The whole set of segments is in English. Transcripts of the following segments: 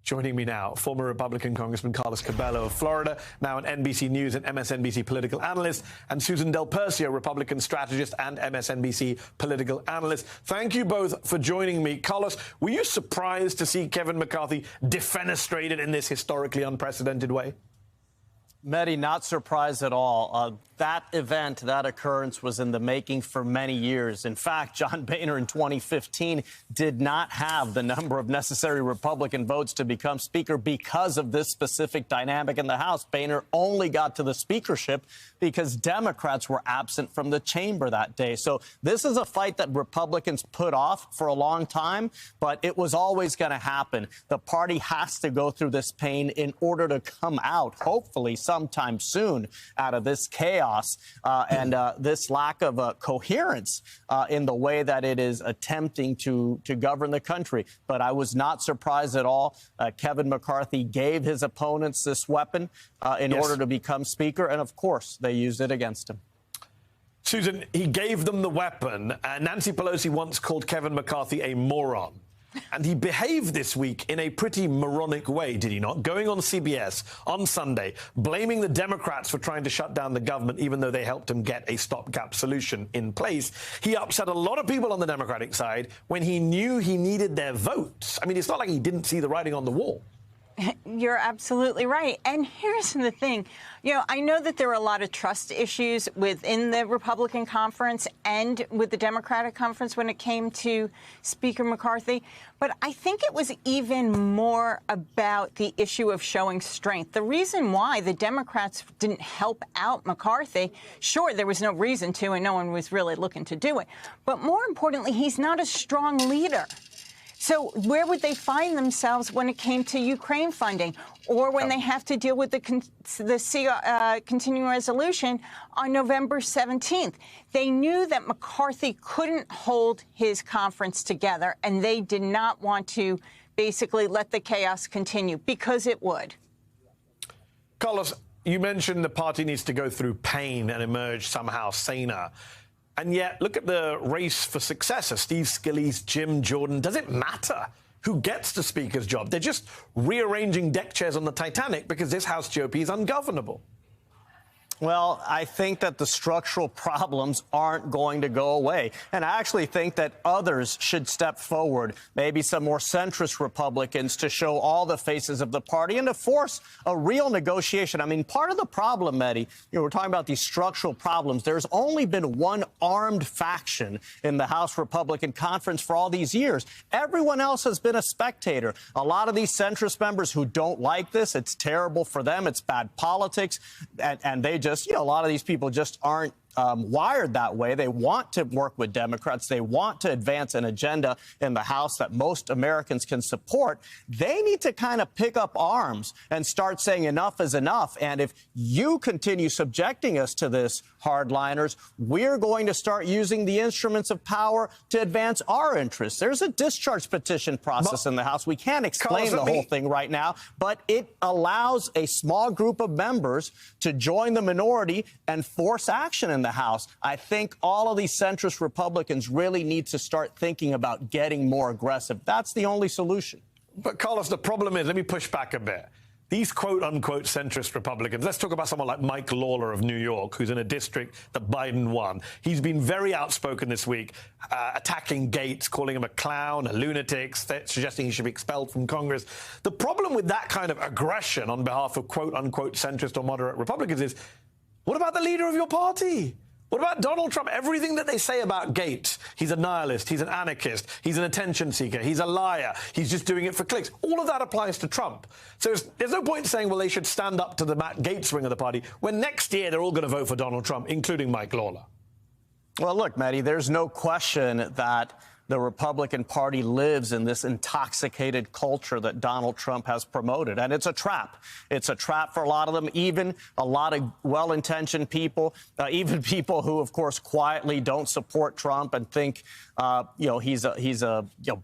Joining me now, former Republican Congressman Carlos Curbelo of Florida, now an NBC News and MSNBC political analyst, and Susan Del Percio, Republican strategist and MSNBC political analyst. Thank you both for joining me. Carlos, were you surprised to see Kevin McCarthy defenestrated in this historically unprecedented way? Mehdi, not surprised at all. That event, that occurrence was in the making for many years. In fact, John Boehner in 2015 did not have the number of necessary Republican votes to become Speaker because of this specific dynamic in the House. Boehner only got to the speakership because Democrats were absent from the chamber that day. So this is a fight that Republicans put off for a long time, but it was always going to happen. The party has to go through this pain in order to come out, hopefully sometime soon, out of this chaos and this lack of coherence in the way that it is attempting to govern the country. But I was not surprised at all. Kevin McCarthy gave his opponents this weapon in order to become Speaker, and of course they used it against him. Susan, he gave them the weapon. Nancy Pelosi once called Kevin McCarthy a moron. And he behaved this week in a pretty moronic way, did he not? Going on CBS on Sunday, blaming the Democrats for trying to shut down the government, even though they helped him get a stopgap solution in place. He upset a lot of people on the Democratic side when he knew he needed their votes. I mean, it's not like he didn't see the writing on the wall. You're absolutely right. And here's the thing. You know, I know that there are a lot of trust issues within the Republican conference and with the Democratic conference when it came to Speaker McCarthy. But I think it was even more about the issue of showing strength. The reason why the Democrats didn't help out McCarthy, sure, there was no reason to, and no one was really looking to do it. But more importantly, he's not a strong leader. So where would they find themselves when it came to Ukraine funding or when they have to deal with the continuing resolution on November 17th? They knew that McCarthy couldn't hold his conference together, and they did not want to basically let the chaos continue because it would. Carlos, you mentioned the party needs to go through pain and emerge somehow saner. And yet, look at the race for successor, Steve Scalise, Jim Jordan. Does it matter who gets the Speaker's job? They're just rearranging deck chairs on the Titanic because this House GOP is ungovernable. Well, I think that the structural problems aren't going to go away. And I actually think that others should step forward, maybe some more centrist Republicans, to show all the faces of the party and to force a real negotiation. I mean, part of the problem, Mehdi, we're talking about these structural problems. There's only been one armed faction in the House Republican Conference for all these years. Everyone else has been a spectator. A lot of these centrist members who don't like this, it's terrible for them. It's bad politics. And they just, a lot of these people just aren't wired that way. They want to work with Democrats. They want to advance an agenda in the House that most Americans can support. They need to kind of pick up arms and start saying enough is enough. And if you continue subjecting us to this, hardliners, we're going to start using the instruments of power to advance our interests. There's a discharge petition process in the House. We can't explain the whole thing right now, but it allows a small group of members to join the minority and force action in the House. I think all of these centrist Republicans really need to start thinking about getting more aggressive. That's the only solution. But, Carlos, the problem is, let me push back a bit. These quote-unquote centrist Republicans, let's talk about someone like Mike Lawler of New York, who's in a district that Biden won. He's been very outspoken this week, attacking Gates, calling him a clown, a lunatic, suggesting he should be expelled from Congress. The problem with that kind of aggression on behalf of quote-unquote centrist or moderate Republicans is, what about the leader of your party? What about Donald Trump? Everything that they say about Gates, he's a nihilist, he's an anarchist, he's an attention seeker, he's a liar, he's just doing it for clicks. All of that applies to Trump. So there's no point saying, well, they should stand up to the Matt Gaetz wing of the party when next year they're all going to vote for Donald Trump, including Mike Lawler. Well, look, Mehdi, there's no question that the Republican Party lives in this intoxicated culture that Donald Trump has promoted. And it's a trap. It's a trap for a lot of them, even a lot of well-intentioned people, even people who, of course, quietly don't support Trump and think he's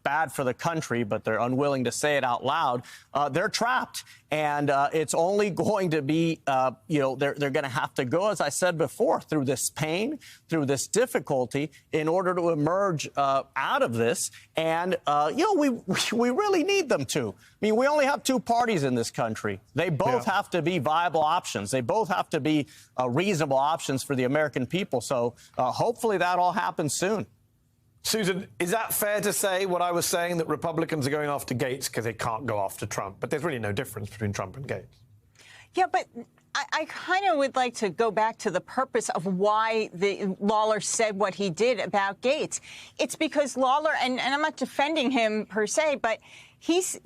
bad for the country, but they're unwilling to say it out loud. They're trapped. And it's only going to be, they're going to have to go, as I said before, through this pain, through this difficulty in order to emerge out of this. And, we really need them to. I mean, we only have two parties in this country. They both have to be viable options. They both have to be reasonable options for the American people. So hopefully that all happens soon. Susan, is that fair to say what I was saying, that Republicans are going after Gates because they can't go after Trump? But there's really no difference between Trump and Gates. Yeah, but I kind of would like to go back to the purpose of why Lawler said what he did about Gates. It's because Lawler, and I'm not defending him per se, but he's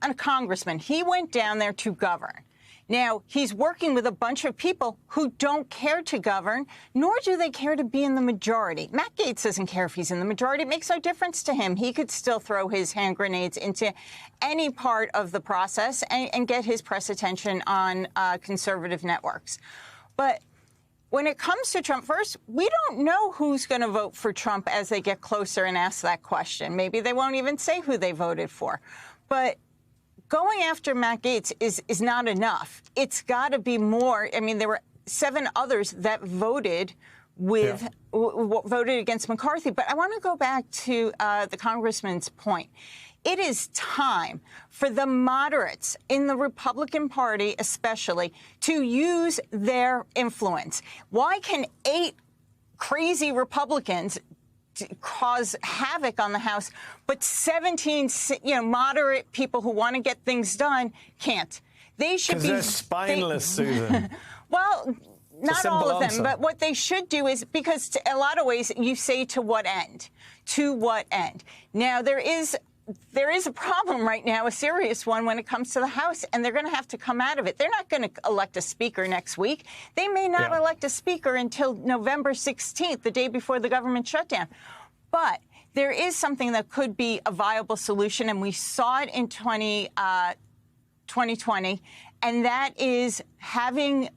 a congressman. He went down there to govern. Now, he's working with a bunch of people who don't care to govern, nor do they care to be in the majority. Matt Gaetz doesn't care if he's in the majority. It makes no difference to him. He could still throw his hand grenades into any part of the process and get his press attention on conservative networks. But when it comes to Trump, first, we don't know who's going to vote for Trump as they get closer and ask that question. Maybe they won't even say who they voted for. But going after Matt Gaetz is not enough. It's got to be more. I mean, there were 7 others that voted voted against McCarthy. But I want to go back to the congressman's point. It is time for the moderates in the Republican Party, especially, to use their influence. Why can 8 crazy Republicans cause havoc on the House, but 17, moderate people who want to get things done can't? They should be. Because they're spineless, Susan. Well, not all of them, but what they should do is, because in a lot of ways you say to what end? To what end? Now, there is a problem right now, a serious one, when it comes to the House, and they're going to have to come out of it. They're not going to elect a speaker next week. They may not elect a speaker until November 16th, the day before the government shutdown. But there is something that could be a viable solution, and we saw it in 2020, and that is having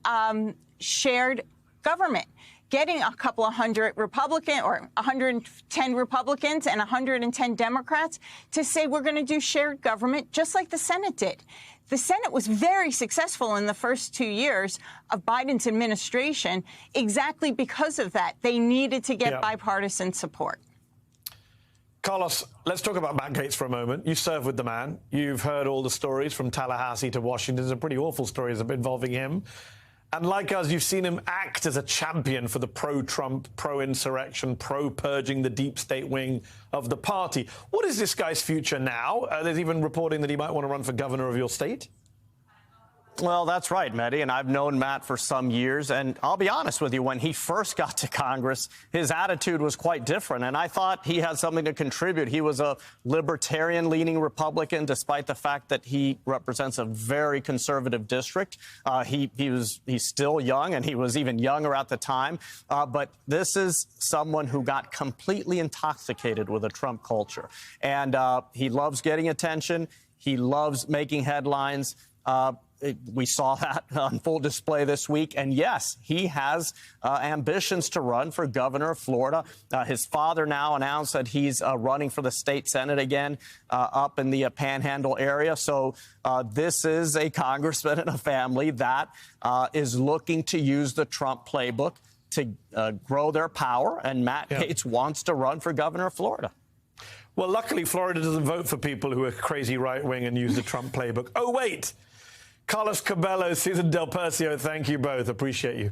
shared government. Getting a couple of hundred Republicans or 110 Republicans and 110 Democrats to say we're going to do shared government just like the Senate did. The Senate was very successful in the first 2 years of Biden's administration exactly because of that. They needed to get bipartisan support. Carlos, let's talk about Matt Gaetz for a moment. You serve with the man. You've heard all the stories from Tallahassee to Washington. Some pretty awful stories involving him. And like us, you've seen him act as a champion for the pro-Trump, pro-insurrection, pro-purging the deep state wing of the party. What is this guy's future now? There's even reporting that he might want to run for governor of your state. Well, that's right, Mehdi, and I've known Matt for some years, and I'll be honest with you, when he first got to Congress, his attitude was quite different, and I thought he had something to contribute. He was a libertarian-leaning Republican, despite the fact that he represents a very conservative district. He's still young, and he was even younger at the time, but this is someone who got completely intoxicated with a Trump culture, and he loves getting attention. He loves making headlines. We saw that on full display this week. And yes, he has ambitions to run for governor of Florida. His father now announced that he's running for the state Senate again up in the Panhandle area. So this is a congressman and a family that is looking to use the Trump playbook to grow their power. And Matt Gaetz wants to run for governor of Florida. Well, luckily, Florida doesn't vote for people who are crazy right-wing and use the Trump playbook. Oh, wait. Carlos Curbelo, Susan Del Percio, thank you both. Appreciate you.